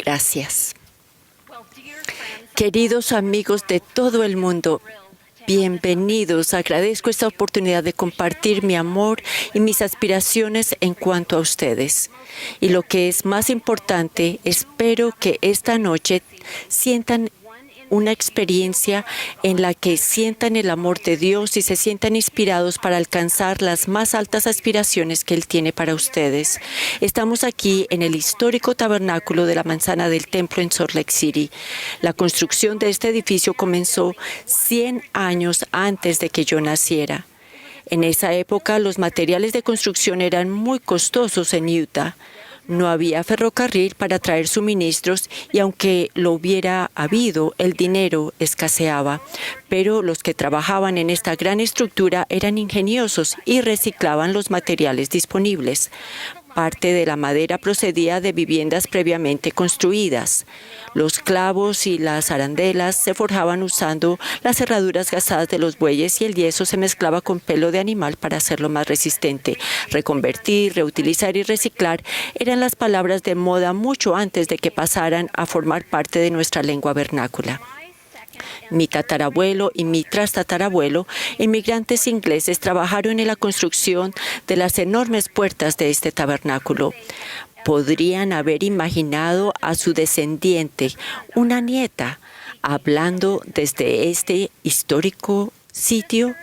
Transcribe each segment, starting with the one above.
Gracias. Queridos amigos de todo el mundo, bienvenidos. Agradezco esta oportunidad de compartir mi amor y mis aspiraciones en cuanto a ustedes. Y lo que es más importante, espero que esta noche sientan una experiencia en la que sientan el amor de Dios y se sientan inspirados para alcanzar las más altas aspiraciones que Él tiene para ustedes. Estamos aquí en el histórico tabernáculo de la Manzana del Templo en Salt Lake City. La construcción de este edificio comenzó 100 años antes de que yo naciera. En esa época, los materiales de construcción eran muy costosos en Utah. No había ferrocarril para traer suministros y aunque lo hubiera habido, el dinero escaseaba. Pero los que trabajaban en esta gran estructura eran ingeniosos y reciclaban los materiales disponibles. Parte de la madera procedía de viviendas previamente construidas. Los clavos y las arandelas se forjaban usando las cerraduras gastadas de los bueyes y el yeso se mezclaba con pelo de animal para hacerlo más resistente. Reconvertir, reutilizar y reciclar eran las palabras de moda mucho antes de que pasaran a formar parte de nuestra lengua vernácula. Mi tatarabuelo y mi trastatarabuelo, inmigrantes ingleses, trabajaron en la construcción de las enormes puertas de este tabernáculo. Podrían haber imaginado a su descendiente, una nieta, hablando desde este histórico sitio.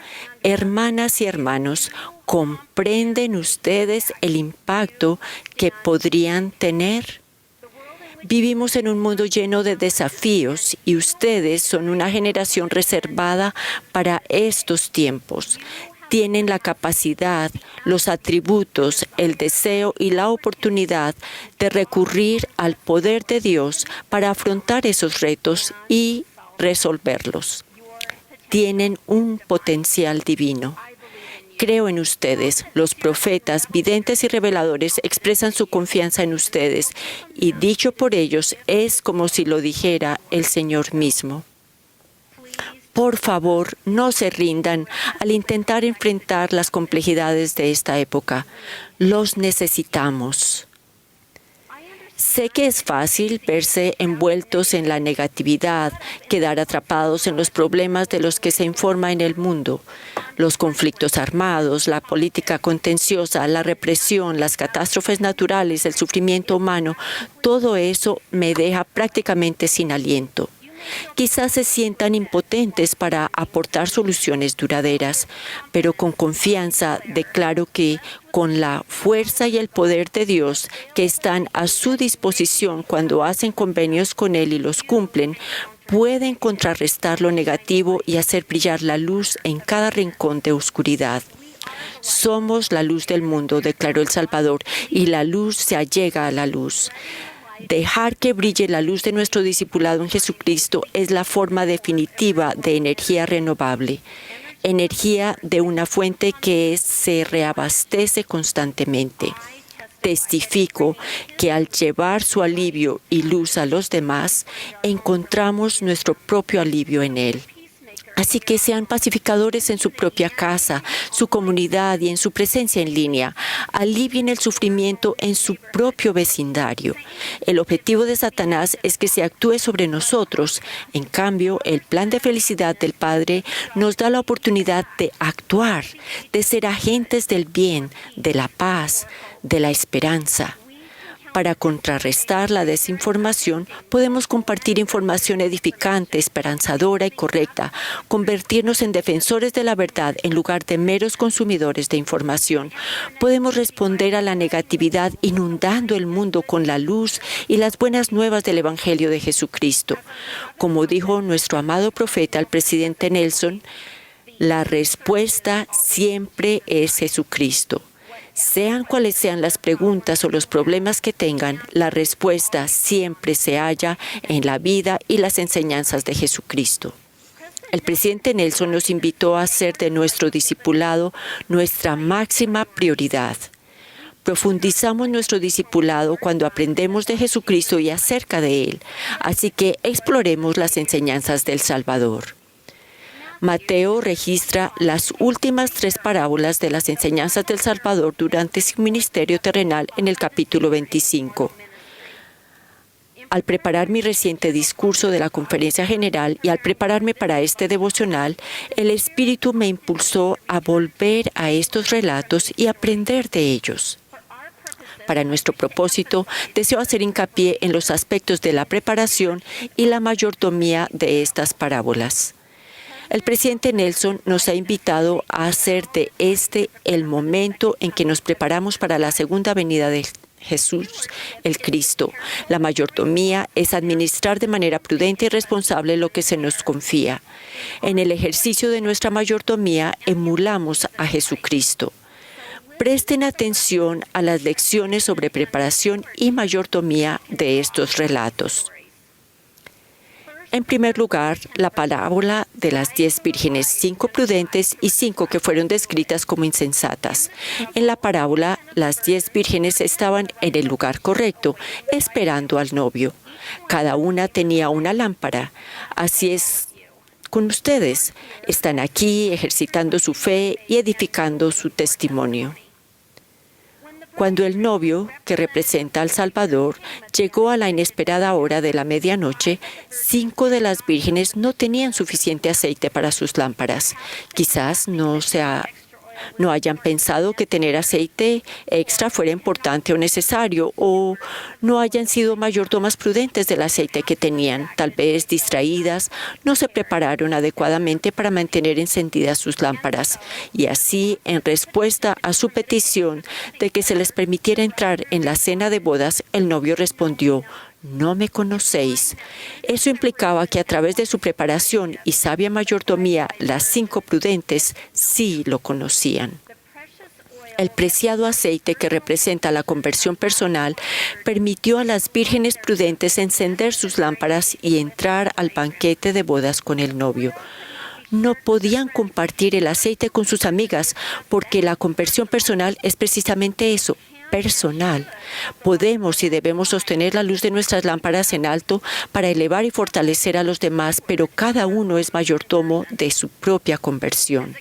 Hermanas y hermanos, ¿comprenden ustedes el impacto que podrían tener? Vivimos en un mundo lleno de desafíos y ustedes son una generación reservada para estos tiempos. Tienen la capacidad, los atributos, el deseo y la oportunidad de recurrir al poder de Dios para afrontar esos retos y resolverlos. Tienen un potencial divino. Creo en ustedes. Los profetas, videntes y reveladores expresan su confianza en ustedes y dicho por ellos es como si lo dijera el Señor mismo. Por favor, no se rindan al intentar enfrentar las complejidades de esta época. Los necesitamos. Sé que es fácil verse envueltos en la negatividad, quedar atrapados en los problemas de los que se informa en el mundo. Los conflictos armados, la política contenciosa, la represión, las catástrofes naturales, el sufrimiento humano, todo eso me deja prácticamente sin aliento. Quizás se sientan impotentes para aportar soluciones duraderas, pero con confianza declaro que con la fuerza y el poder de Dios que están a su disposición cuando hacen convenios con Él y los cumplen, pueden contrarrestar lo negativo y hacer brillar la luz en cada rincón de oscuridad. Somos la luz del mundo, declaró el Salvador, y la luz se allega a la luz. Dejar que brille la luz de nuestro discipulado en Jesucristo es la forma definitiva de energía renovable, energía de una fuente que se reabastece constantemente. Testifico que al llevar su alivio y luz a los demás, encontramos nuestro propio alivio en Él. Así que sean pacificadores en su propia casa, su comunidad y en su presencia en línea. Alivien el sufrimiento en su propio vecindario. El objetivo de Satanás es que se actúe sobre nosotros. En cambio, el plan de felicidad del Padre nos da la oportunidad de actuar, de ser agentes del bien, de la paz, de la esperanza. Para contrarrestar la desinformación, podemos compartir información edificante, esperanzadora y correcta, convertirnos en defensores de la verdad en lugar de meros consumidores de información. Podemos responder a la negatividad inundando el mundo con la luz y las buenas nuevas del Evangelio de Jesucristo. Como dijo nuestro amado profeta, el presidente Nelson, la respuesta siempre es Jesucristo. Sean cuales sean las preguntas o los problemas que tengan, la respuesta siempre se halla en la vida y las enseñanzas de Jesucristo. El presidente Nelson nos invitó a hacer de nuestro discipulado nuestra máxima prioridad. Profundizamos nuestro discipulado cuando aprendemos de Jesucristo y acerca de Él, así que exploremos las enseñanzas del Salvador. Mateo registra las últimas 3 parábolas de las enseñanzas del Salvador durante su ministerio terrenal en el capítulo 25. Al preparar mi reciente discurso de la Conferencia General y al prepararme para este devocional, el Espíritu me impulsó a volver a estos relatos y aprender de ellos. Para nuestro propósito, deseo hacer hincapié en los aspectos de la preparación y la mayordomía de estas parábolas. El presidente Nelson nos ha invitado a hacer de este el momento en que nos preparamos para la segunda venida de Jesús, el Cristo. La mayordomía es administrar de manera prudente y responsable lo que se nos confía. En el ejercicio de nuestra mayordomía emulamos a Jesucristo. Presten atención a las lecciones sobre preparación y mayordomía de estos relatos. En primer lugar, la parábola de las 10 vírgenes, 5 prudentes y 5 que fueron descritas como insensatas. En la parábola, las 10 vírgenes estaban en el lugar correcto, esperando al novio. Cada una tenía una lámpara. Así es con ustedes. Están aquí ejercitando su fe y edificando su testimonio. Cuando el novio, que representa al Salvador, llegó a la inesperada hora de la medianoche, 5 de las vírgenes no tenían suficiente aceite para sus lámparas. Quizás no hayan pensado que tener aceite extra fuera importante o necesario, o no hayan sido mayordomas prudentes del aceite que tenían. Tal vez distraídas, no se prepararon adecuadamente para mantener encendidas sus lámparas. Y así, en respuesta a su petición de que se les permitiera entrar en la cena de bodas, el novio respondió: «No me conocéis». Eso implicaba que a través de su preparación y sabia mayordomía, las 5 prudentes sí lo conocían. El preciado aceite que representa la conversión personal permitió a las vírgenes prudentes encender sus lámparas y entrar al banquete de bodas con el novio. No podían compartir el aceite con sus amigas porque la conversión personal es precisamente eso, personal. Podemos y debemos sostener la luz de nuestras lámparas en alto para elevar y fortalecer a los demás, pero cada uno es mayordomo de su propia conversión.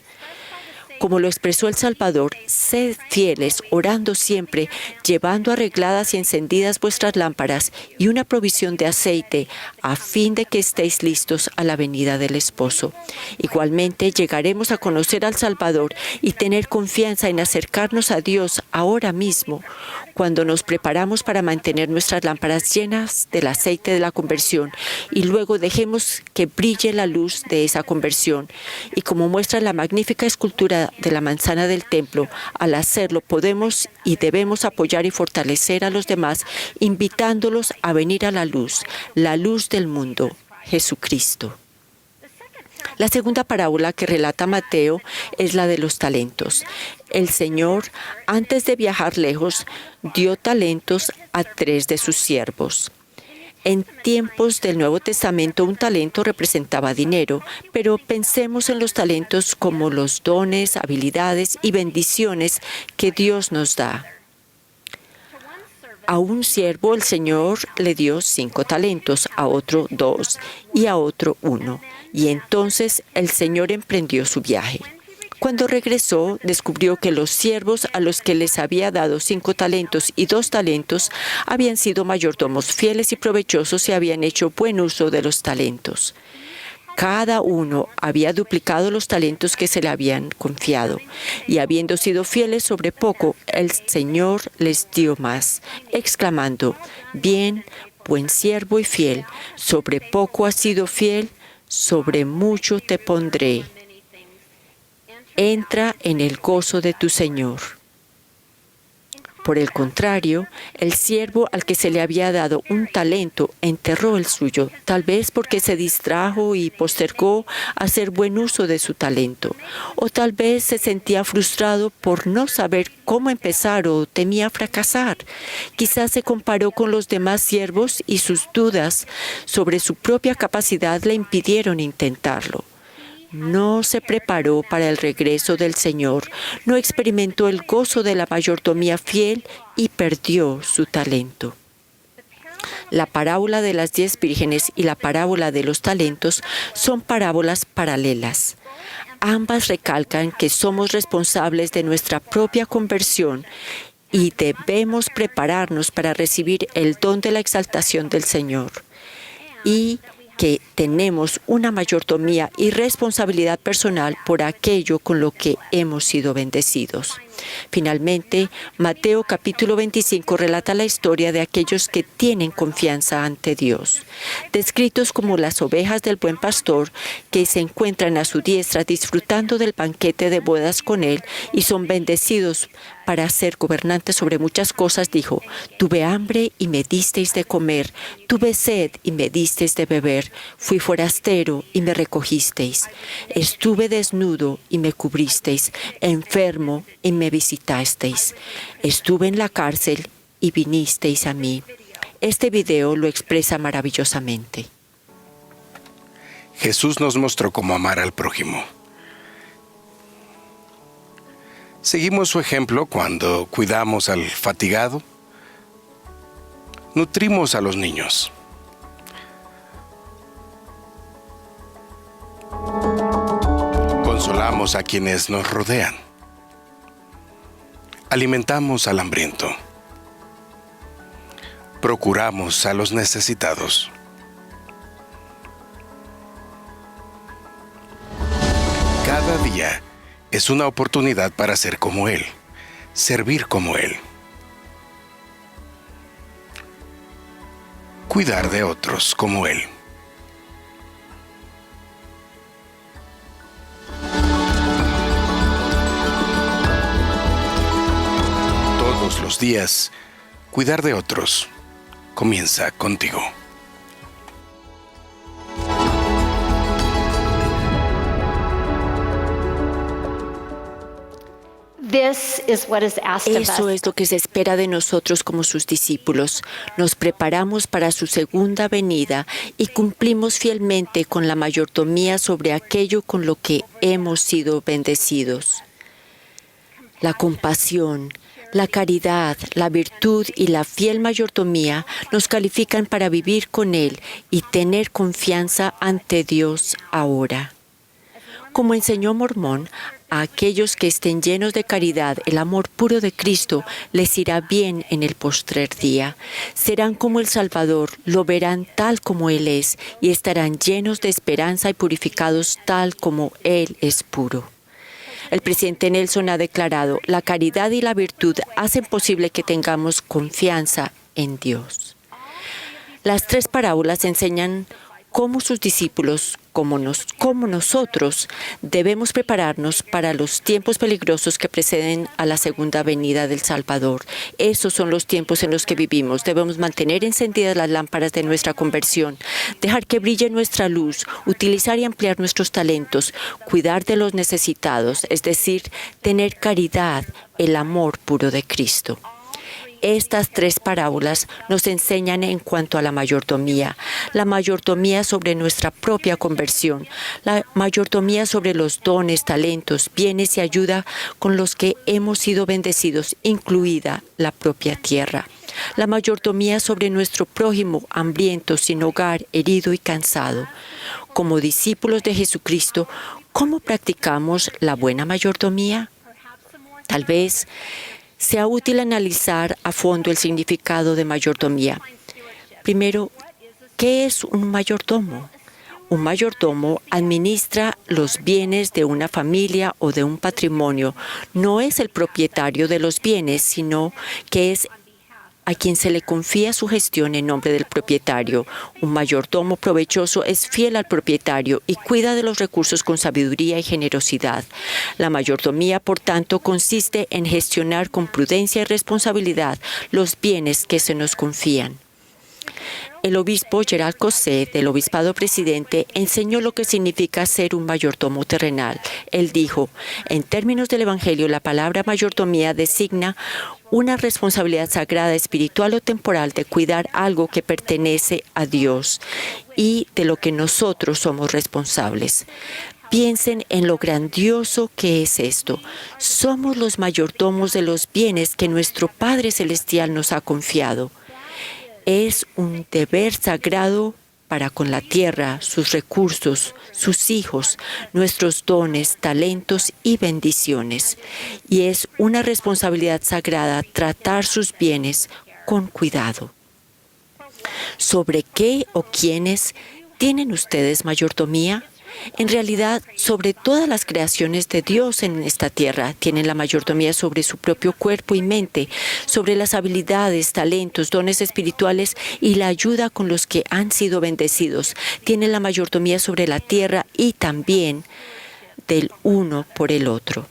Como lo expresó el Salvador, sed fieles, orando siempre, llevando arregladas y encendidas vuestras lámparas y una provisión de aceite, a fin de que estéis listos a la venida del esposo. Igualmente, llegaremos a conocer al Salvador y tener confianza en acercarnos a Dios ahora mismo, cuando nos preparamos para mantener nuestras lámparas llenas del aceite de la conversión y luego dejemos que brille la luz de esa conversión. Y como muestra la magnífica escultura de la manzana del templo, al hacerlo podemos y debemos apoyar y fortalecer a los demás, invitándolos a venir a la luz del mundo, Jesucristo. La segunda parábola que relata Mateo es la de los talentos. El Señor, antes de viajar lejos, dio talentos a 3 de sus siervos. En tiempos del Nuevo Testamento, un talento representaba dinero, pero pensemos en los talentos como los dones, habilidades y bendiciones que Dios nos da. A un siervo el Señor le dio 5 talentos, a otro 2 y a otro 1. Y entonces el Señor emprendió su viaje. Cuando regresó, descubrió que los siervos a los que les había dado 5 talentos y 2 talentos habían sido mayordomos fieles y provechosos y habían hecho buen uso de los talentos. Cada uno había duplicado los talentos que se le habían confiado, y habiendo sido fieles sobre poco, el Señor les dio más, exclamando: «Bien, buen siervo y fiel, sobre poco has sido fiel, sobre mucho te pondré. Entra en el gozo de tu Señor». Por el contrario, el siervo al que se le había dado un talento enterró el suyo, tal vez porque se distrajo y postergó hacer buen uso de su talento, o tal vez se sentía frustrado por no saber cómo empezar o temía fracasar. Quizás se comparó con los demás siervos y sus dudas sobre su propia capacidad le impidieron intentarlo. No se preparó para el regreso del Señor, no experimentó el gozo de la mayordomía fiel y perdió su talento. La parábola de las 10 vírgenes y la parábola de los talentos son parábolas paralelas. Ambas recalcan que somos responsables de nuestra propia conversión y debemos prepararnos para recibir el don de la exaltación del Señor. Y que tenemos una mayordomía y responsabilidad personal por aquello con lo que hemos sido bendecidos. Finalmente, Mateo capítulo 25 relata la historia de aquellos que tienen confianza ante Dios, descritos como las ovejas del buen pastor que se encuentran a su diestra disfrutando del banquete de bodas con él y son bendecidos para ser gobernantes sobre muchas cosas. Dijo: tuve hambre y me disteis de comer, tuve sed y me disteis de beber, fui forastero y me recogisteis, estuve desnudo y me cubristeis, enfermo y me visitasteis, estuve en la cárcel y vinisteis a mí. Este video lo expresa maravillosamente. Jesús nos mostró cómo amar al prójimo. Seguimos su ejemplo cuando cuidamos al fatigado, nutrimos a los niños, consolamos a quienes nos rodean, alimentamos al hambriento, procuramos a los necesitados. Cada día es una oportunidad para ser como Él, servir como Él, cuidar de otros como Él. Todos los días, cuidar de otros comienza contigo. Eso es lo que se espera de nosotros como sus discípulos. Nos preparamos para su segunda venida y cumplimos fielmente con la mayordomía sobre aquello con lo que hemos sido bendecidos. La compasión, la caridad, la virtud y la fiel mayordomía nos califican para vivir con Él y tener confianza ante Dios ahora. Como enseñó Mormón, a aquellos que estén llenos de caridad, el amor puro de Cristo les irá bien en el postrer día. Serán como el Salvador, lo verán tal como Él es y estarán llenos de esperanza y purificados tal como Él es puro. El presidente Nelson ha declarado: la caridad y la virtud hacen posible que tengamos confianza en Dios. Las tres parábolas enseñan cómo sus discípulos, como nosotros, debemos prepararnos para los tiempos peligrosos que preceden a la segunda venida del Salvador. Esos son los tiempos en los que vivimos. Debemos mantener encendidas las lámparas de nuestra conversión, dejar que brille nuestra luz, utilizar y ampliar nuestros talentos, cuidar de los necesitados, es decir, tener caridad, el amor puro de Cristo. Estas tres parábolas nos enseñan en cuanto a la mayordomía sobre nuestra propia conversión, la mayordomía sobre los dones, talentos, bienes y ayuda con los que hemos sido bendecidos, incluida la propia tierra. La mayordomía sobre nuestro prójimo hambriento, sin hogar, herido y cansado. Como discípulos de Jesucristo, ¿cómo practicamos la buena mayordomía? Tal vez sea útil analizar a fondo el significado de mayordomía. Primero, ¿qué es un mayordomo? Un mayordomo administra los bienes de una familia o de un patrimonio. No es el propietario de los bienes, sino que es a quien se le confía su gestión en nombre del propietario. Un mayordomo provechoso es fiel al propietario y cuida de los recursos con sabiduría y generosidad. La mayordomía, por tanto, consiste en gestionar con prudencia y responsabilidad los bienes que se nos confían. El obispo Gerald Cosset, del Obispado Presidente, enseñó lo que significa ser un mayordomo terrenal. Él dijo: en términos del Evangelio, la palabra mayordomía designa una responsabilidad sagrada, espiritual o temporal de cuidar algo que pertenece a Dios y de lo que nosotros somos responsables. Piensen en lo grandioso que es esto. Somos los mayordomos de los bienes que nuestro Padre Celestial nos ha confiado. Es un deber sagrado para con la tierra, sus recursos, sus hijos, nuestros dones, talentos y bendiciones. Y es una responsabilidad sagrada tratar sus bienes con cuidado. ¿Sobre qué o quiénes tienen ustedes mayordomía? En realidad, sobre todas las creaciones de Dios en esta tierra, tienen la mayordomía sobre su propio cuerpo y mente, sobre las habilidades, talentos, dones espirituales y la ayuda con los que han sido bendecidos. Tienen la mayordomía sobre la tierra y también del uno por el otro.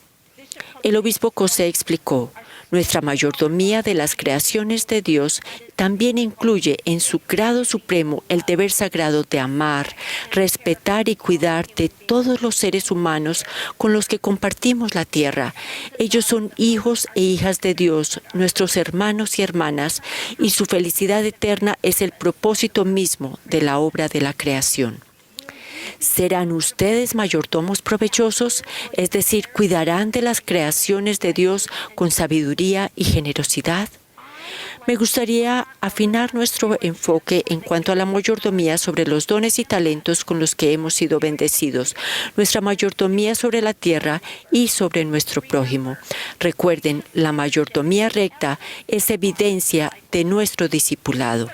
El obispo Cosé explicó: nuestra mayordomía de las creaciones de Dios también incluye en su grado supremo el deber sagrado de amar, respetar y cuidar de todos los seres humanos con los que compartimos la tierra. Ellos son hijos e hijas de Dios, nuestros hermanos y hermanas, y su felicidad eterna es el propósito mismo de la obra de la creación. ¿Serán ustedes mayordomos provechosos? Es decir, ¿cuidarán de las creaciones de Dios con sabiduría y generosidad? Me gustaría afinar nuestro enfoque en cuanto a la mayordomía sobre los dones y talentos con los que hemos sido bendecidos, nuestra mayordomía sobre la tierra y sobre nuestro prójimo. Recuerden, la mayordomía recta es evidencia de nuestro discipulado.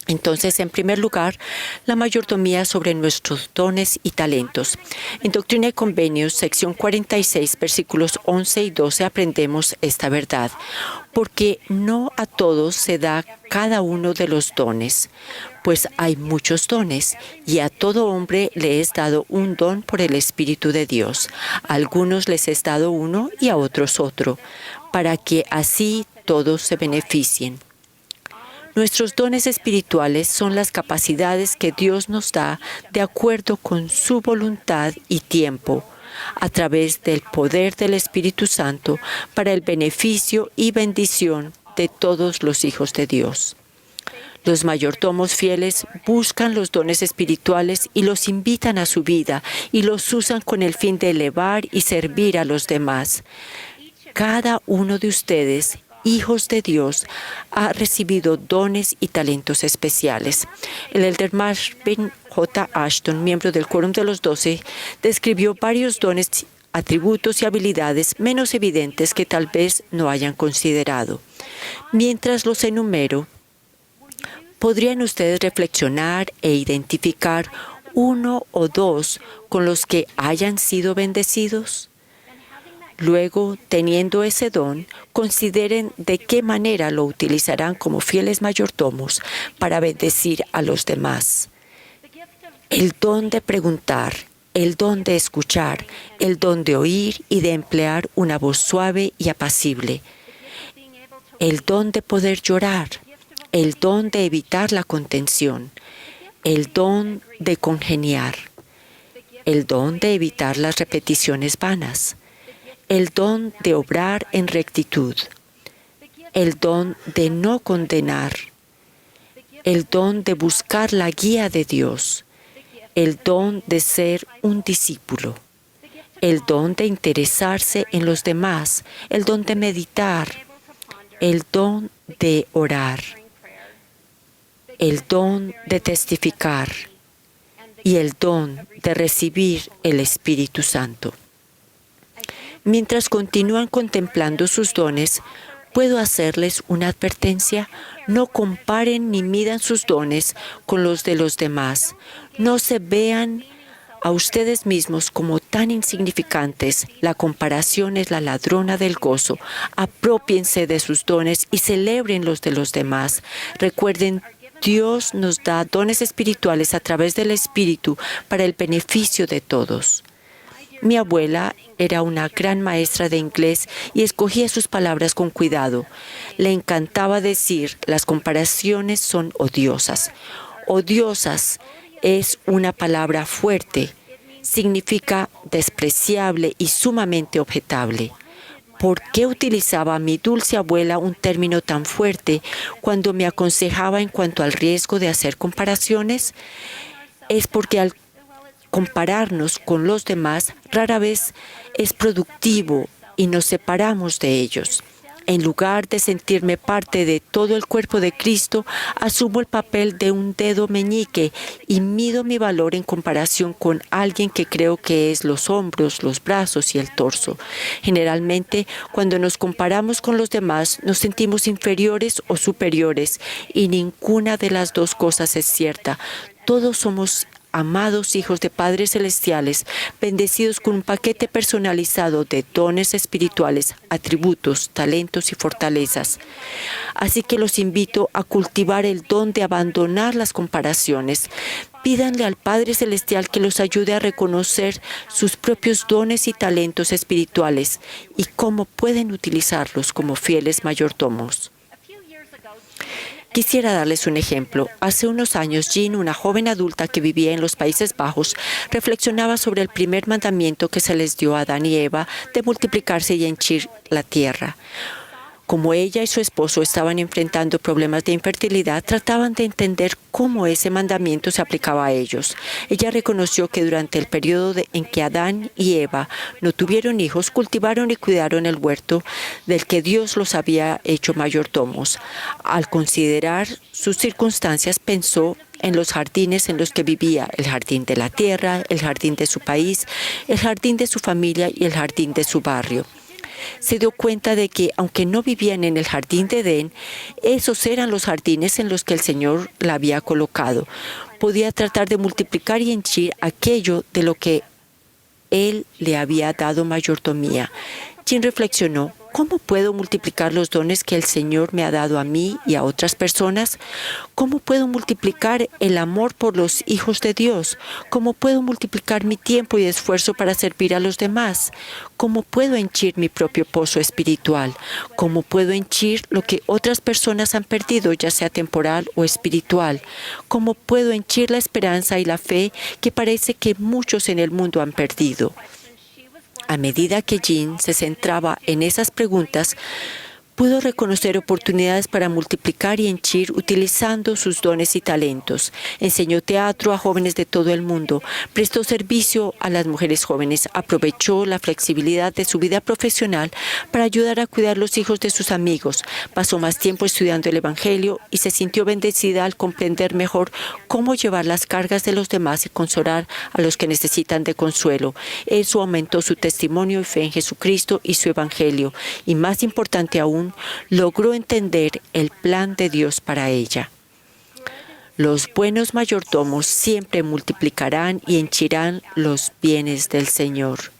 Entonces, en primer lugar, la mayordomía sobre nuestros dones y talentos. En Doctrina y Convenios, sección 46, versículos 11 y 12, aprendemos esta verdad. Porque no a todos se da cada uno de los dones, pues hay muchos dones, y a todo hombre le es dado un don por el Espíritu de Dios. A algunos les es dado uno y a otros otro, para que así todos se beneficien. Nuestros dones espirituales son las capacidades que Dios nos da de acuerdo con su voluntad y tiempo, a través del poder del Espíritu Santo para el beneficio y bendición de todos los hijos de Dios. Los mayordomos fieles buscan los dones espirituales y los invitan a su vida y los usan con el fin de elevar y servir a los demás. Cada uno de ustedes, hijos de Dios, ha recibido dones y talentos especiales. El elder Marvin J. Ashton, miembro del Quórum de los 12, describió varios dones, atributos y habilidades menos evidentes que tal vez no hayan considerado. Mientras los enumero, ¿podrían ustedes reflexionar e identificar uno o dos con los que hayan sido bendecidos? Luego, teniendo ese don, consideren de qué manera lo utilizarán como fieles mayordomos para bendecir a los demás. El don de preguntar, el don de escuchar, el don de oír y de emplear una voz suave y apacible, el don de poder llorar, el don de evitar la contención, el don de congeniar, el don de evitar las repeticiones vanas, el don de obrar en rectitud, el don de no condenar, el don de buscar la guía de Dios, el don de ser un discípulo, el don de interesarse en los demás, el don de meditar, el don de orar, el don de testificar y el don de recibir el Espíritu Santo. Mientras continúan contemplando sus dones, ¿puedo hacerles una advertencia? No comparen ni midan sus dones con los de los demás. No se vean a ustedes mismos como tan insignificantes. La comparación es la ladrona del gozo. Apropiense de sus dones y celebren los de los demás. Recuerden, Dios nos da dones espirituales a través del Espíritu para el beneficio de todos. Mi abuela era una gran maestra de inglés y escogía sus palabras con cuidado. Le encantaba decir, las comparaciones son odiosas. Odiosas es una palabra fuerte, significa despreciable y sumamente objetable. ¿Por qué utilizaba mi dulce abuela un término tan fuerte cuando me aconsejaba en cuanto al riesgo de hacer comparaciones? Es porque al compararnos con los demás rara vez es productivo y nos separamos de ellos. En lugar de sentirme parte de todo el cuerpo de Cristo, asumo el papel de un dedo meñique y mido mi valor en comparación con alguien que creo que es los hombros, los brazos y el torso. Generalmente, cuando nos comparamos con los demás, nos sentimos inferiores o superiores, y ninguna de las dos cosas es cierta. Todos somos amados hijos de padres celestiales, bendecidos con un paquete personalizado de dones espirituales, atributos, talentos y fortalezas. Así que los invito a cultivar el don de abandonar las comparaciones. Pídanle al Padre Celestial que los ayude a reconocer sus propios dones y talentos espirituales y cómo pueden utilizarlos como fieles mayordomos. Quisiera darles un ejemplo. Hace unos años, Jean, una joven adulta que vivía en los Países Bajos, reflexionaba sobre el primer mandamiento que se les dio a Adán y Eva de multiplicarse y henchir la tierra. Como ella y su esposo estaban enfrentando problemas de infertilidad, trataban de entender cómo ese mandamiento se aplicaba a ellos. Ella reconoció que durante el periodo en que Adán y Eva no tuvieron hijos, cultivaron y cuidaron el huerto del que Dios los había hecho mayordomos. Al considerar sus circunstancias, pensó en los jardines en los que vivía: el jardín de la tierra, el jardín de su país, el jardín de su familia y el jardín de su barrio. Se dio cuenta de que, aunque no vivían en el jardín de Edén, esos eran los jardines en los que el Señor la había colocado. Podía tratar de multiplicar y henchir aquello de lo que Él le había dado mayordomía. Jean reflexionó: ¿cómo puedo multiplicar los dones que el Señor me ha dado a mí y a otras personas? ¿Cómo puedo multiplicar el amor por los hijos de Dios? ¿Cómo puedo multiplicar mi tiempo y esfuerzo para servir a los demás? ¿Cómo puedo henchir mi propio pozo espiritual? ¿Cómo puedo henchir lo que otras personas han perdido, ya sea temporal o espiritual? ¿Cómo puedo henchir la esperanza y la fe que parece que muchos en el mundo han perdido? A medida que Jean se centraba en esas preguntas, pudo reconocer oportunidades para multiplicar y henchir utilizando sus dones y talentos. Enseñó teatro a jóvenes de todo el mundo, prestó servicio a las mujeres jóvenes, aprovechó la flexibilidad de su vida profesional para ayudar a cuidar los hijos de sus amigos, pasó más tiempo estudiando el Evangelio y se sintió bendecida al comprender mejor cómo llevar las cargas de los demás y consolar a los que necesitan de consuelo. Eso aumentó su testimonio y fe en Jesucristo y su Evangelio, y más importante aún, logró entender el plan de Dios para ella. Los buenos mayordomos siempre multiplicarán y henchirán los bienes del Señor.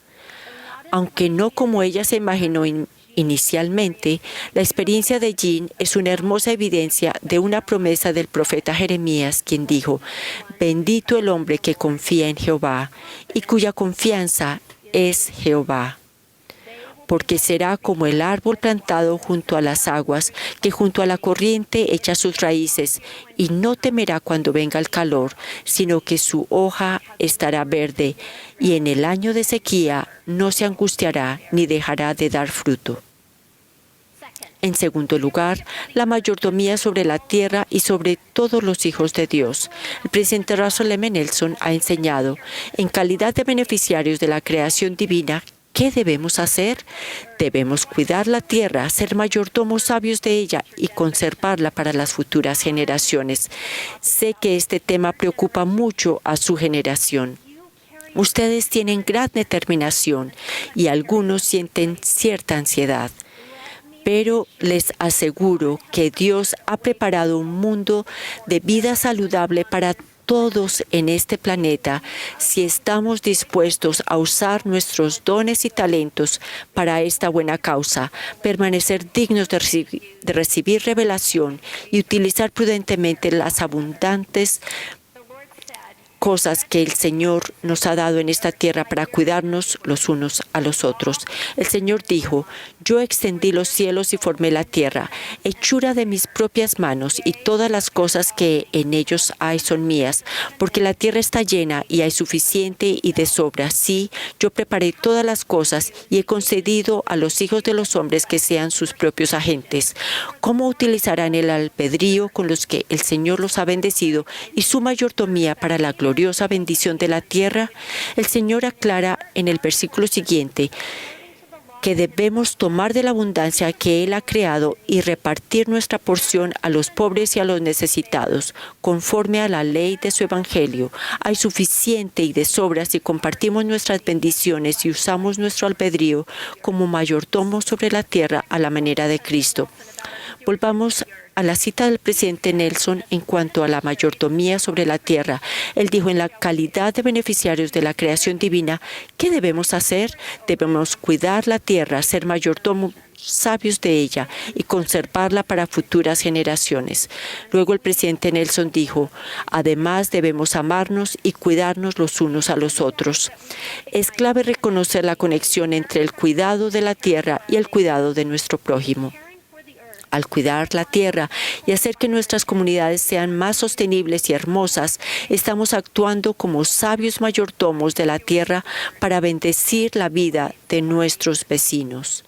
Aunque no como ella se imaginó inicialmente, la experiencia de Jean es una hermosa evidencia de una promesa del profeta Jeremías, quien dijo: «Bendito el hombre que confía en Jehová y cuya confianza es Jehová. Porque será como el árbol plantado junto a las aguas, que junto a la corriente echa sus raíces, y no temerá cuando venga el calor, sino que su hoja estará verde, y en el año de sequía no se angustiará ni dejará de dar fruto». En segundo lugar, la mayordomía sobre la tierra y sobre todos los hijos de Dios. El presidente Russell M. Nelson ha enseñado: en calidad de beneficiarios de la creación divina, ¿qué debemos hacer? Debemos cuidar la tierra, ser mayordomos sabios de ella y conservarla para las futuras generaciones. Sé que este tema preocupa mucho a su generación. Ustedes tienen gran determinación y algunos sienten cierta ansiedad. Pero les aseguro que Dios ha preparado un mundo de vida saludable para todos en este planeta si estamos dispuestos a usar nuestros dones y talentos para esta buena causa, permanecer dignos de recibir revelación y utilizar prudentemente las abundantes cosas que el Señor nos ha dado en esta tierra para cuidarnos los unos a los otros. El Señor dijo: «Yo extendí los cielos y formé la tierra, hechura de mis propias manos, y todas las cosas que en ellos hay son mías, porque la tierra está llena y hay suficiente y de sobra. Sí, yo preparé todas las cosas y he concedido a los hijos de los hombres que sean sus propios agentes». ¿Cómo utilizarán el albedrío con los que el Señor los ha bendecido y su mayordomía para la gloriosa bendición de la tierra? El Señor aclara en el versículo siguiente que debemos tomar de la abundancia que Él ha creado y repartir nuestra porción a los pobres y a los necesitados, conforme a la ley de su Evangelio. Hay suficiente y de sobra si compartimos nuestras bendiciones y usamos nuestro albedrío como mayordomos sobre la tierra a la manera de Cristo. Volvamos a la cita del presidente Nelson en cuanto a la mayordomía sobre la tierra. Él dijo: en la calidad de beneficiarios de la creación divina, ¿qué debemos hacer? Debemos cuidar la tierra, ser mayordomos sabios de ella y conservarla para futuras generaciones. Luego el presidente Nelson dijo: además debemos amarnos y cuidarnos los unos a los otros. Es clave reconocer la conexión entre el cuidado de la tierra y el cuidado de nuestro prójimo. Al cuidar la tierra y hacer que nuestras comunidades sean más sostenibles y hermosas, estamos actuando como sabios mayordomos de la tierra para bendecir la vida de nuestros vecinos.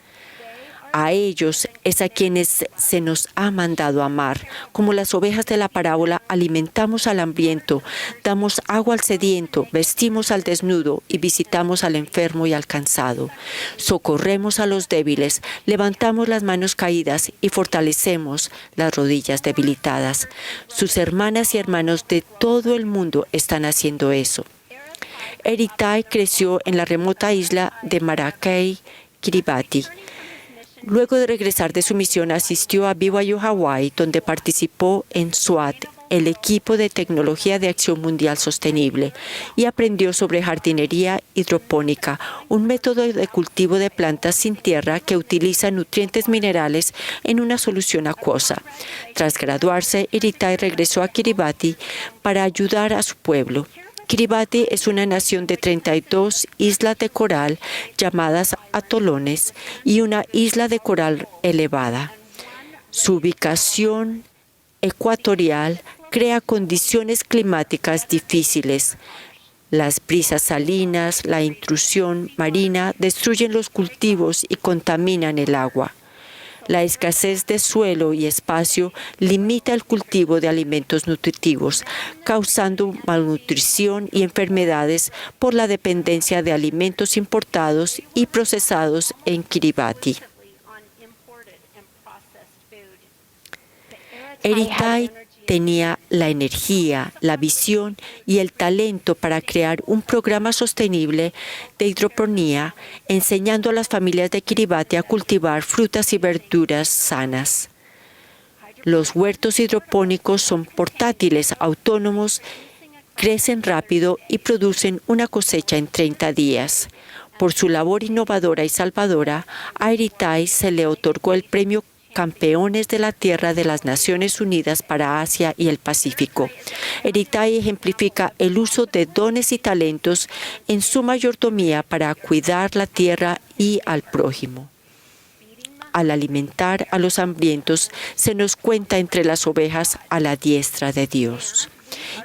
A ellos es a quienes se nos ha mandado amar. Como las ovejas de la parábola, alimentamos al hambriento, damos agua al sediento, vestimos al desnudo y visitamos al enfermo y al cansado. Socorremos a los débiles, levantamos las manos caídas y fortalecemos las rodillas debilitadas. Sus hermanas y hermanos de todo el mundo están haciendo eso. Eritai creció en la remota isla de Marakai, Kiribati. Luego de regresar de su misión, asistió a BYU Hawaii, donde participó en SWAT, el equipo de tecnología de acción mundial sostenible, y aprendió sobre jardinería hidropónica, un método de cultivo de plantas sin tierra que utiliza nutrientes minerales en una solución acuosa. Tras graduarse, Eritai regresó a Kiribati para ayudar a su pueblo. Kiribati es una nación de 32 islas de coral llamadas atolones y una isla de coral elevada. Su ubicación ecuatorial crea condiciones climáticas difíciles. Las brisas salinas, la intrusión marina destruyen los cultivos y contaminan el agua. La escasez de suelo y espacio limita el cultivo de alimentos nutritivos, causando malnutrición y enfermedades por la dependencia de alimentos importados y procesados en Kiribati. Eritai tenía la energía, la visión y el talento para crear un programa sostenible de hidroponía, enseñando a las familias de Kiribati a cultivar frutas y verduras sanas. Los huertos hidropónicos son portátiles, autónomos, crecen rápido y producen una cosecha en 30 días. Por su labor innovadora y salvadora, a Eritai se le otorgó el premio Campeones de la Tierra de las Naciones Unidas para Asia y el Pacífico. Eritai ejemplifica el uso de dones y talentos en su mayordomía para cuidar la tierra y al prójimo. Al alimentar a los hambrientos, se nos cuenta entre las ovejas a la diestra de Dios.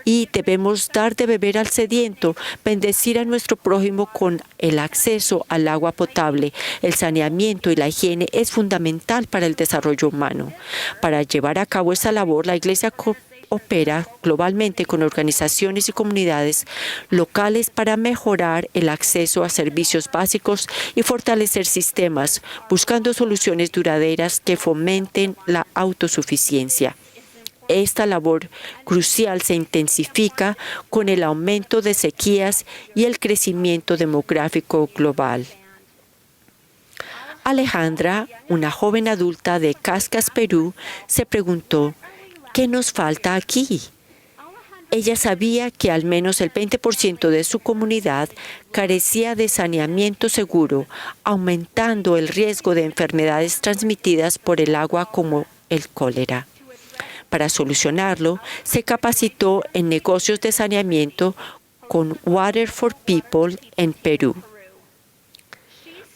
Y debemos dar de beber al sediento, bendecir a nuestro prójimo con el acceso al agua potable. El saneamiento y la higiene es fundamental para el desarrollo humano. Para llevar a cabo esa labor, la Iglesia opera globalmente con organizaciones y comunidades locales para mejorar el acceso a servicios básicos y fortalecer sistemas, buscando soluciones duraderas que fomenten la autosuficiencia. Esta labor crucial se intensifica con el aumento de sequías y el crecimiento demográfico global. Alejandra, una joven adulta de Cascas, Perú, se preguntó: ¿qué nos falta aquí? Ella sabía que al menos el 20% de su comunidad carecía de saneamiento seguro, aumentando el riesgo de enfermedades transmitidas por el agua como el cólera. Para solucionarlo, se capacitó en negocios de saneamiento con Water for People en Perú.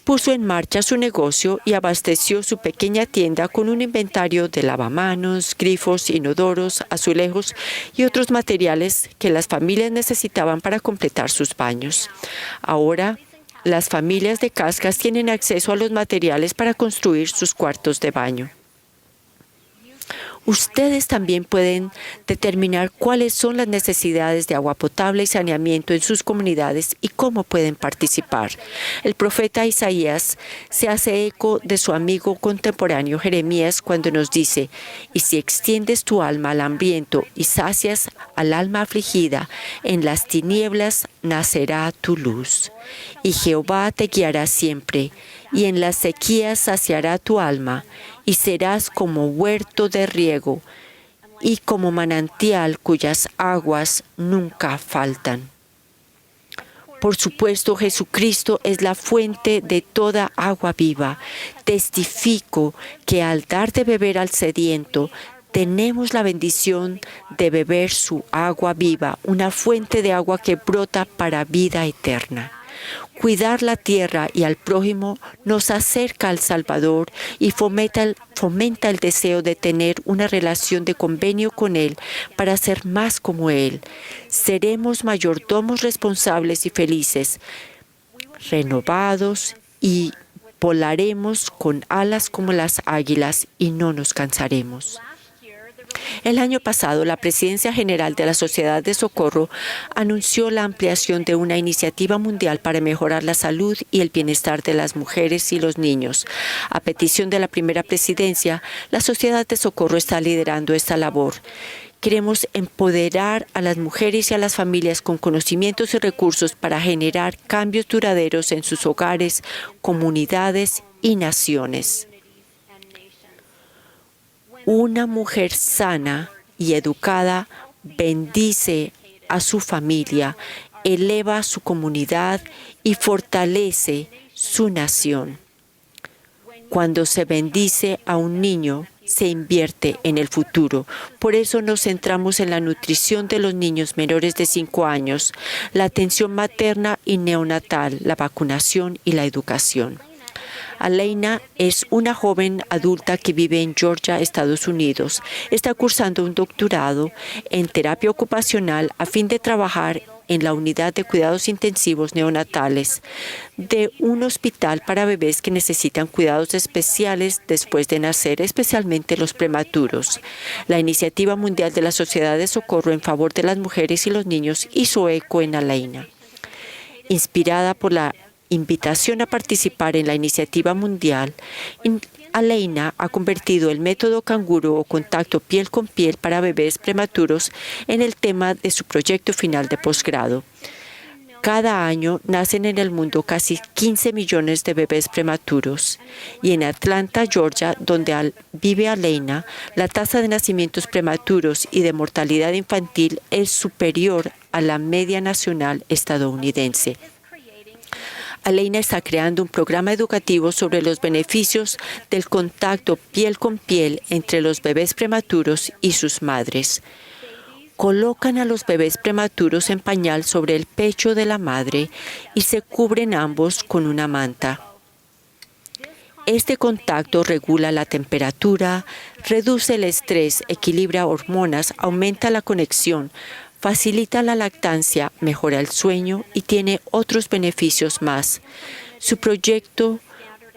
Puso en marcha su negocio y abasteció su pequeña tienda con un inventario de lavamanos, grifos, inodoros, azulejos y otros materiales que las familias necesitaban para completar sus baños. Ahora, las familias de Cascas tienen acceso a los materiales para construir sus cuartos de baño. Ustedes también pueden determinar cuáles son las necesidades de agua potable y saneamiento en sus comunidades y cómo pueden participar. El profeta Isaías se hace eco de su amigo contemporáneo Jeremías cuando nos dice: «Y si extiendes tu alma al hambriento y sacias al alma afligida, en las tinieblas nacerá tu luz. Y Jehová te guiará siempre, y en las sequías saciará tu alma, y serás como huerto de riego, y como manantial cuyas aguas nunca faltan». Por supuesto, Jesucristo es la fuente de toda agua viva. Testifico que al dar de beber al sediento, tenemos la bendición de beber su agua viva, una fuente de agua que brota para vida eterna. Cuidar la tierra y al prójimo nos acerca al Salvador y fomenta el deseo de tener una relación de convenio con Él para ser más como Él. Seremos mayordomos responsables y felices, renovados, y volaremos con alas como las águilas y no nos cansaremos. El año pasado, la Presidencia General de la Sociedad de Socorro anunció la ampliación de una iniciativa mundial para mejorar la salud y el bienestar de las mujeres y los niños. A petición de la primera presidencia, la Sociedad de Socorro está liderando esta labor. Queremos empoderar a las mujeres y a las familias con conocimientos y recursos para generar cambios duraderos en sus hogares, comunidades y naciones. Una mujer sana y educada bendice a su familia, eleva a su comunidad y fortalece su nación. Cuando se bendice a un niño, se invierte en el futuro. Por eso nos centramos en la nutrición de los niños menores de 5 años, la atención materna y neonatal, la vacunación y la educación. Alaina es una joven adulta que vive en Georgia, Estados Unidos. Está cursando un doctorado en terapia ocupacional a fin de trabajar en la unidad de cuidados intensivos neonatales de un hospital para bebés que necesitan cuidados especiales después de nacer, especialmente los prematuros. La Iniciativa Mundial de la Sociedad de Socorro en favor de las mujeres y los niños hizo eco en Alaina. Inspirada por la invitación a participar en la iniciativa mundial, Alaina ha convertido el método canguro o contacto piel con piel para bebés prematuros en el tema de su proyecto final de posgrado. Cada año nacen en el mundo casi 15 millones de bebés prematuros y en Atlanta, Georgia, donde vive Alaina, la tasa de nacimientos prematuros y de mortalidad infantil es superior a la media nacional estadounidense. Alaina está creando un programa educativo sobre los beneficios del contacto piel con piel entre los bebés prematuros y sus madres. Colocan a los bebés prematuros en pañal sobre el pecho de la madre y se cubren ambos con una manta. Este contacto regula la temperatura, reduce el estrés, equilibra hormonas, aumenta la conexión, facilita la lactancia, mejora el sueño y tiene otros beneficios más. Su proyecto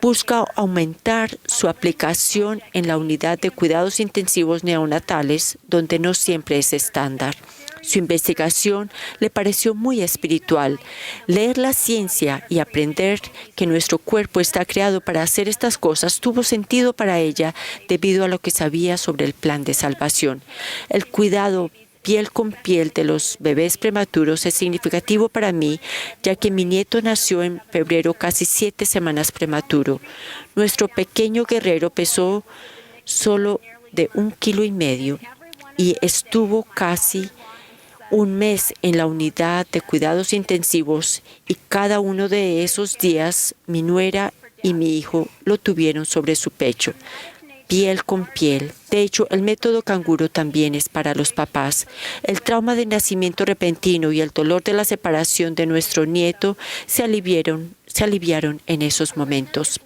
busca aumentar su aplicación en la unidad de cuidados intensivos neonatales, donde no siempre es estándar. Su investigación le pareció muy espiritual. Leer la ciencia y aprender que nuestro cuerpo está creado para hacer estas cosas tuvo sentido para ella debido a lo que sabía sobre el plan de salvación. El cuidado piel con piel de los bebés prematuros es significativo para mí, ya que mi nieto nació en febrero casi 7 semanas prematuro. Nuestro pequeño guerrero pesó solo de 1,5 kilos y estuvo casi un mes en la unidad de cuidados intensivos y cada uno de esos días mi nuera y mi hijo lo tuvieron sobre su pecho. Piel con piel. De hecho, el método canguro también es para los papás. El trauma de nacimiento repentino y el dolor de la separación de nuestro nieto se aliviaron en esos momentos.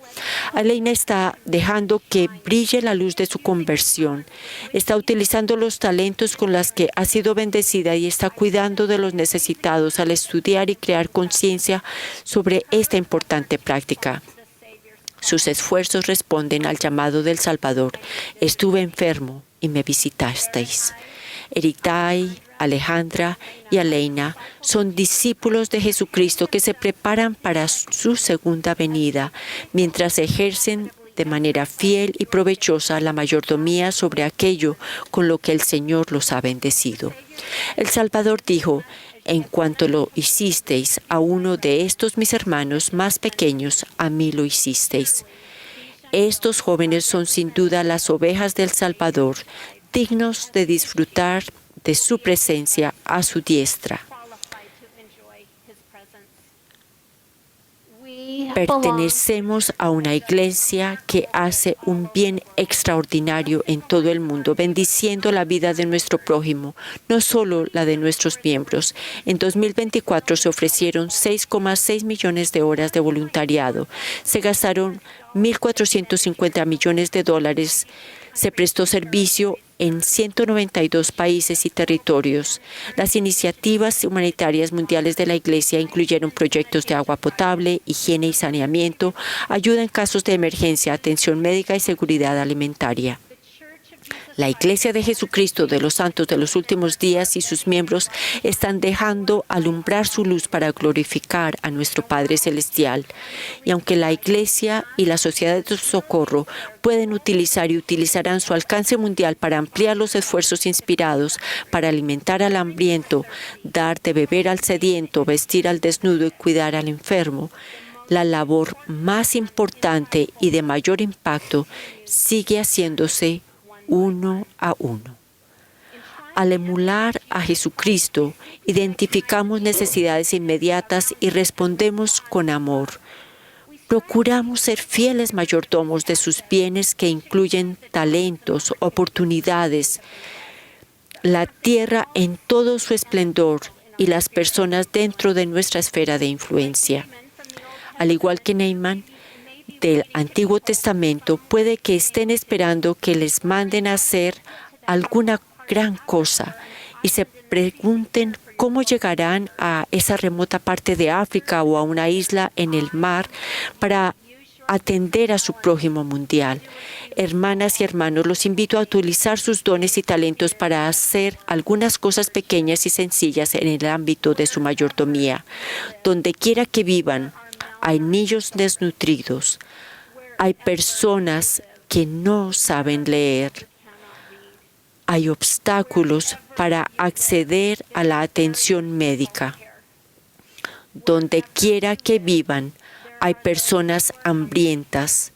Alaina está dejando que brille la luz de su conversión. Está utilizando los talentos con los que ha sido bendecida y está cuidando de los necesitados al estudiar y crear conciencia sobre esta importante práctica. Sus esfuerzos responden al llamado del Salvador. Estuve enfermo y me visitasteis. Eritai, Alejandra y Aleina son discípulos de Jesucristo que se preparan para su segunda venida, mientras ejercen de manera fiel y provechosa la mayordomía sobre aquello con lo que el Señor los ha bendecido. El Salvador dijo: en cuanto lo hicisteis a uno de estos mis hermanos más pequeños, a mí lo hicisteis. Estos jóvenes son sin duda las ovejas del Salvador, dignos de disfrutar de su presencia a su diestra. Pertenecemos a una iglesia que hace un bien extraordinario en todo el mundo, bendiciendo la vida de nuestro prójimo, no solo la de nuestros miembros. En 2024 se ofrecieron 6,6 millones de horas de voluntariado. Se gastaron $1.450 millones. Se prestó servicio en 192 países y territorios. Las iniciativas humanitarias mundiales de la Iglesia incluyeron proyectos de agua potable, higiene y saneamiento, ayuda en casos de emergencia, atención médica y seguridad alimentaria. La Iglesia de Jesucristo de los Santos de los Últimos Días y sus miembros están dejando alumbrar su luz para glorificar a nuestro Padre Celestial. Y aunque la Iglesia y la Sociedad de Socorro pueden utilizar y utilizarán su alcance mundial para ampliar los esfuerzos inspirados para alimentar al hambriento, dar de beber al sediento, vestir al desnudo y cuidar al enfermo, la labor más importante y de mayor impacto sigue haciéndose uno a uno. Al emular a Jesucristo, identificamos necesidades inmediatas y respondemos con amor. Procuramos ser fieles mayordomos de sus bienes que incluyen talentos, oportunidades, la tierra en todo su esplendor y las personas dentro de nuestra esfera de influencia. Al igual que Naaman del Antiguo Testamento, puede que estén esperando que les manden a hacer alguna gran cosa y se pregunten cómo llegarán a esa remota parte de África o a una isla en el mar para atender a su prójimo mundial. Hermanas y hermanos, los invito a utilizar sus dones y talentos para hacer algunas cosas pequeñas y sencillas en el ámbito de su mayordomía. Donde quiera que vivan, hay niños desnutridos, hay personas que no saben leer, hay obstáculos para acceder a la atención médica. Donde quiera que vivan, hay personas hambrientas,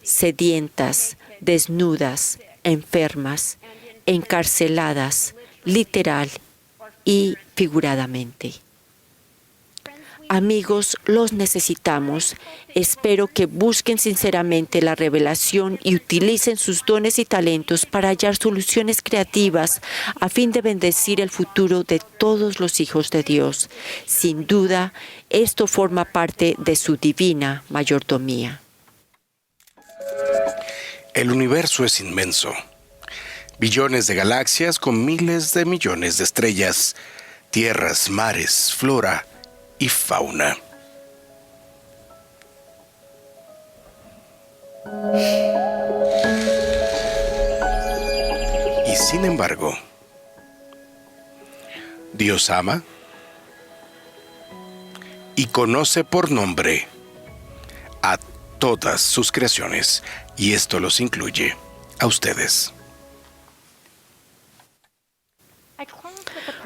sedientas, desnudas, enfermas, encarceladas, literal y figuradamente. Amigos, los necesitamos. Espero que busquen sinceramente la revelación y utilicen sus dones y talentos para hallar soluciones creativas a fin de bendecir el futuro de todos los hijos de Dios. Sin duda, esto forma parte de su divina mayordomía. El universo es inmenso. Billones de galaxias con miles de millones de estrellas, tierras, mares, flora y fauna. Y sin embargo, Dios ama y conoce por nombre a todas sus creaciones, y esto los incluye a ustedes.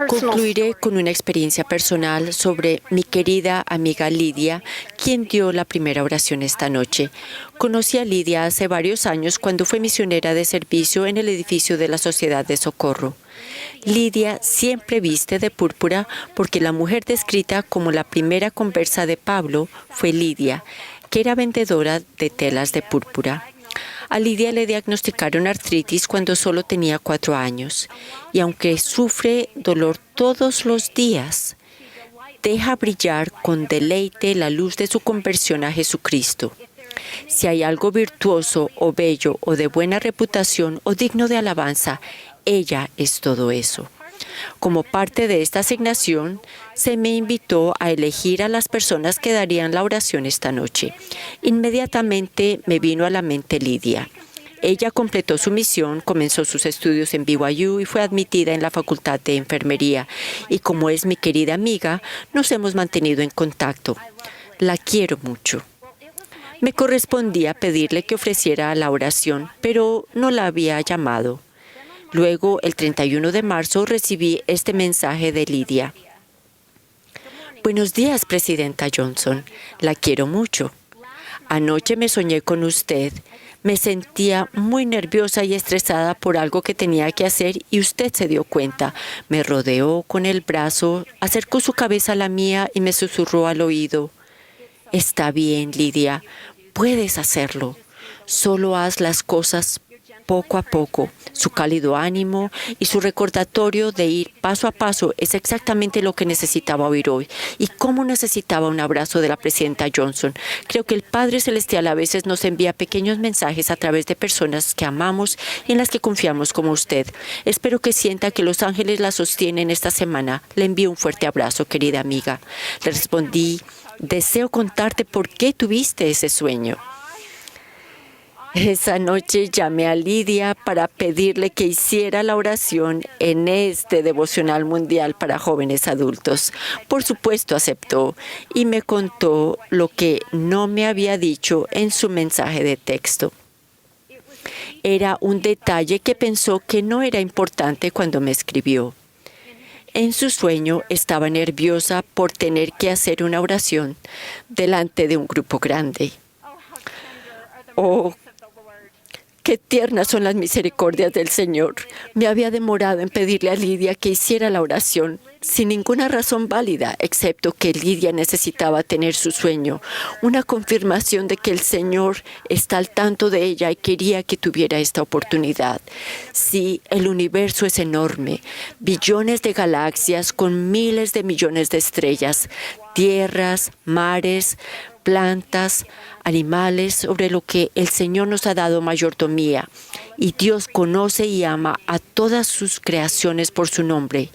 Concluiré con una experiencia personal sobre mi querida amiga Lidia, quien dio la primera oración esta noche. Conocí a Lidia hace varios años cuando fue misionera de servicio en el edificio de la Sociedad de Socorro. Lidia siempre viste de púrpura porque la mujer descrita como la primera conversa de Pablo fue Lidia, que era vendedora de telas de púrpura. A Lidia le diagnosticaron artritis cuando solo tenía 4 años, y aunque sufre dolor todos los días, deja brillar con deleite la luz de su conversión a Jesucristo. Si hay algo virtuoso o bello o de buena reputación o digno de alabanza, ella es todo eso. Como parte de esta asignación, se me invitó a elegir a las personas que darían la oración esta noche. Inmediatamente me vino a la mente Lidia. Ella completó su misión, comenzó sus estudios en BYU y fue admitida en la Facultad de Enfermería. Y como es mi querida amiga, nos hemos mantenido en contacto. La quiero mucho. Me correspondía pedirle que ofreciera la oración, pero no la había llamado. Luego, el 31 de marzo, recibí este mensaje de Lidia. Buenos días, Presidenta Johnson. La quiero mucho. Anoche me soñé con usted. Me sentía muy nerviosa y estresada por algo que tenía que hacer y usted se dio cuenta. Me rodeó con el brazo, acercó su cabeza a la mía y me susurró al oído. Está bien, Lidia. Puedes hacerlo. Solo haz las cosas poco a poco. Su cálido ánimo y su recordatorio de ir paso a paso es exactamente lo que necesitaba oír hoy. Y cómo necesitaba un abrazo de la Presidenta Johnson. Creo que el Padre Celestial a veces nos envía pequeños mensajes a través de personas que amamos y en las que confiamos como usted. Espero que sienta que los ángeles la sostienen esta semana. Le envío un fuerte abrazo, querida amiga. Le respondí, deseo contarte por qué tuviste ese sueño. Esa noche llamé a Lidia para pedirle que hiciera la oración en este devocional mundial para jóvenes adultos. Por supuesto aceptó y me contó lo que no me había dicho en su mensaje de texto. Era un detalle que pensó que no era importante cuando me escribió. En su sueño estaba nerviosa por tener que hacer una oración delante de un grupo grande. Oh, qué tiernas son las misericordias del Señor. Me había demorado en pedirle a Lidia que hiciera la oración sin ninguna razón válida, excepto que Lidia necesitaba tener su sueño, una confirmación de que el Señor está al tanto de ella y quería que tuviera esta oportunidad. Sí, el universo es enorme, billones de galaxias con miles de millones de estrellas, tierras, mares, plantas, animales, sobre lo que el Señor nos ha dado mayordomía. Y Dios conoce y ama a todas sus creaciones por su nombre.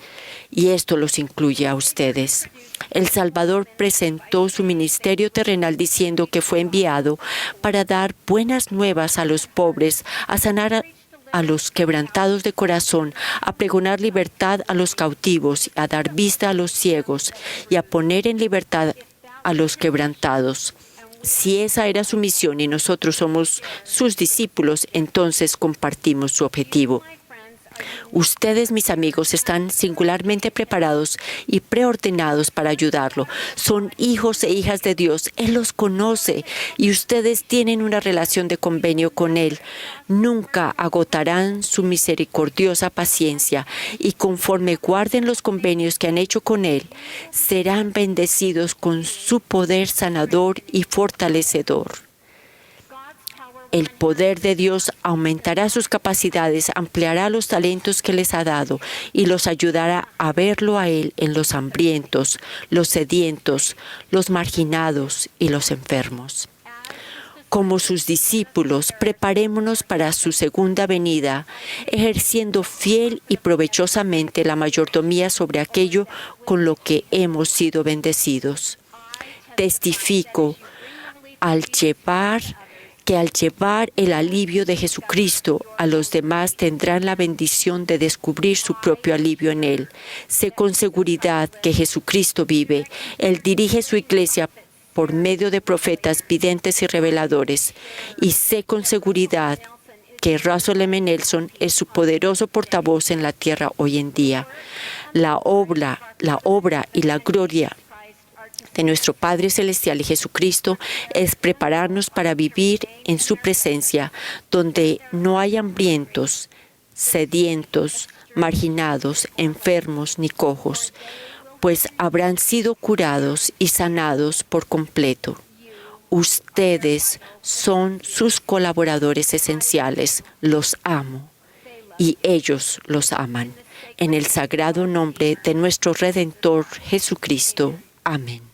Y esto los incluye a ustedes. El Salvador presentó su ministerio terrenal diciendo que fue enviado para dar buenas nuevas a los pobres, a sanar a los quebrantados de corazón, a pregonar libertad a los cautivos, a dar vista a los ciegos y a poner en libertad a los quebrantados. Si esa era su misión y nosotros somos sus discípulos, entonces compartimos su objetivo. Ustedes, mis amigos, están singularmente preparados y preordenados para ayudarlo. Son hijos e hijas de Dios. Él los conoce y ustedes tienen una relación de convenio con Él. Nunca agotarán su misericordiosa paciencia y conforme guarden los convenios que han hecho con Él, serán bendecidos con su poder sanador y fortalecedor. El poder de Dios aumentará sus capacidades, ampliará los talentos que les ha dado y los ayudará a verlo a Él en los hambrientos, los sedientos, los marginados y los enfermos. Como sus discípulos, preparémonos para su segunda venida, ejerciendo fiel y provechosamente la mayordomía sobre aquello con lo que hemos sido bendecidos. Testifico que al llevar el alivio de Jesucristo a los demás tendrán la bendición de descubrir su propio alivio en Él. Sé con seguridad que Jesucristo vive. Él dirige su iglesia por medio de profetas, videntes y reveladores. Y sé con seguridad que Russell M. Nelson es su poderoso portavoz en la tierra hoy en día. La obra y la gloria de nuestro Padre Celestial y Jesucristo es prepararnos para vivir en su presencia, donde no hay hambrientos, sedientos, marginados, enfermos ni cojos, pues habrán sido curados y sanados por completo. Ustedes son sus colaboradores esenciales. Los amo y ellos los aman. En el sagrado nombre de nuestro Redentor Jesucristo. Amén.